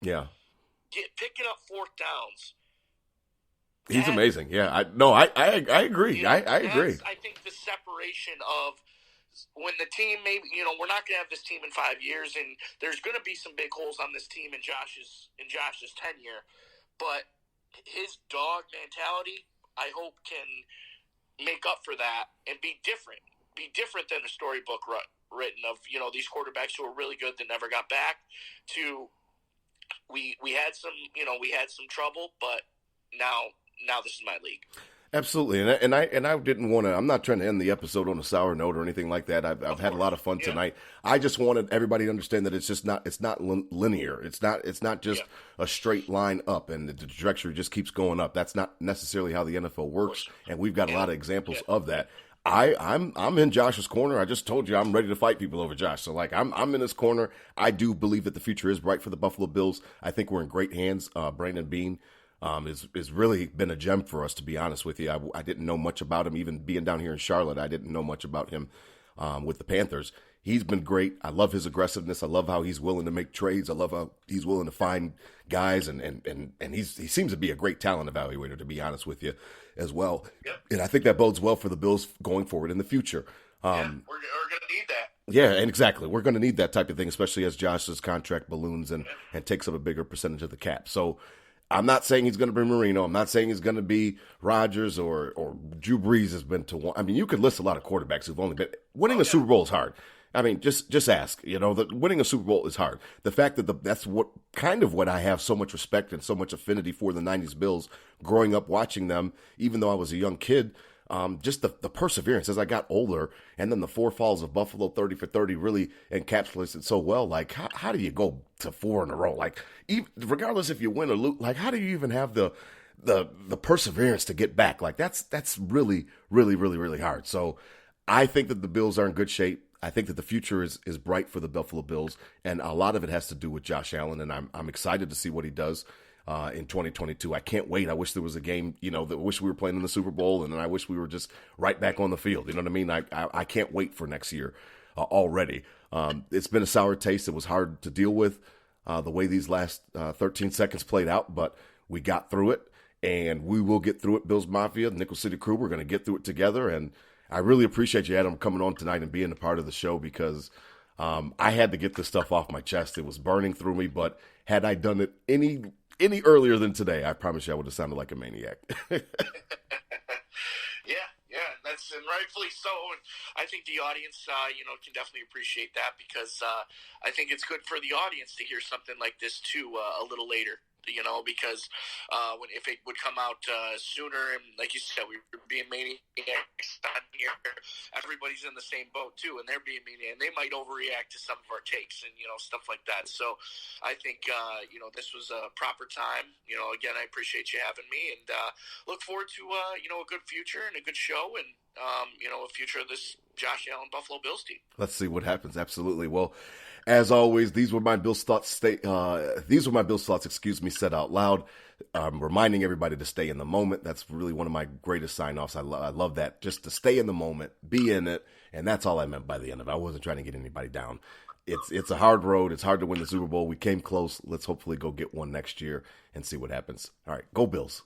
Yeah. Picking up fourth downs. He's amazing. Yeah. I agree. I agree. I think the separation of when the team we're not going to have this team in 5 years, and there's going to be some big holes on this team in Josh's tenure, but his dog mentality, I hope, can make up for that and be different than a storybook written of these quarterbacks who are really good that never got back to we had some trouble, but now this is my league. Absolutely, and I didn't want to. I'm not trying to end the episode on a sour note or anything like that. I've had a lot of fun tonight. I just wanted everybody to understand that it's not linear. It's not just a straight line up, and the trajectory just keeps going up. That's not necessarily how the NFL works, and we've got a lot of examples of that. I'm in Josh's corner. I just told you I'm ready to fight people over Josh. So I'm in his corner. I do believe that the future is bright for the Buffalo Bills. I think we're in great hands. Brandon Beane is really been a gem for us, to be honest with you. I didn't know much about him, even being down here in Charlotte. I didn't know much about him with the Panthers. He's been great. I love his aggressiveness. I love how he's willing to make trades. I love how he's willing to find guys, and he seems to be a great talent evaluator, to be honest with you, as well. Yep. And I think that bodes well for the Bills going forward in the future. We're going to need that. Yeah, and exactly. We're going to need that type of thing, especially as Josh's contract balloons and takes up a bigger percentage of the cap. So I'm not saying he's going to be Marino. I'm not saying he's going to be Rodgers or Drew Brees has been to one. I mean, you could list a lot of quarterbacks who've only been – winning a Super Bowl is hard. I mean, just ask. Winning a Super Bowl is hard. The fact that that's what I have so much respect and so much affinity for the 90s Bills, growing up watching them, even though I was a young kid, just the perseverance as I got older, and then the 4 falls of Buffalo 30 for 30 really encapsulates it so well. Like, how do you go to 4 in a row? Like, even, regardless if you win or lose, like, how do you even have the perseverance to get back? Like, that's really, really, really, really hard. So I think that the Bills are in good shape. I think that the future is bright for the Buffalo Bills, and a lot of it has to do with Josh Allen, and I'm excited to see what he does in 2022. I can't wait. I wish there was a game, that I wish we were playing in the Super Bowl, and then I wish we were just right back on the field. You know what I mean? I can't wait for next year already. It's been a sour taste. It was hard to deal with the way these last 13 seconds played out, but we got through it, and we will get through it. Bills Mafia, the Nickel City Crew, we're going to get through it together, and I really appreciate you, Adam, coming on tonight and being a part of the show, because I had to get this stuff off my chest. It was burning through me, but had I done it any earlier than today, I promise you I would have sounded like a maniac. Yeah, that's and rightfully so. And I think the audience, can definitely appreciate that, because I think it's good for the audience to hear something like this too a little later. Because if it would come out sooner, and like you said, we were being maniacs on here. Everybody's in the same boat too, and they're being maniacs, and they might overreact to some of our takes and stuff like that. So I think this was a proper time. Again, I appreciate you having me, and look forward to a good future and a good show, and a future of this Josh Allen Buffalo Bills team. Let's see what happens. Absolutely. Well, as always, these were my Bills thoughts. Said out loud. Reminding everybody to stay in the moment. That's really one of my greatest sign-offs. I love that. Just to stay in the moment, be in it, and that's all I meant by the end of it. I wasn't trying to get anybody down. It's a hard road. It's hard to win the Super Bowl. We came close. Let's hopefully go get one next year and see what happens. All right, go Bills.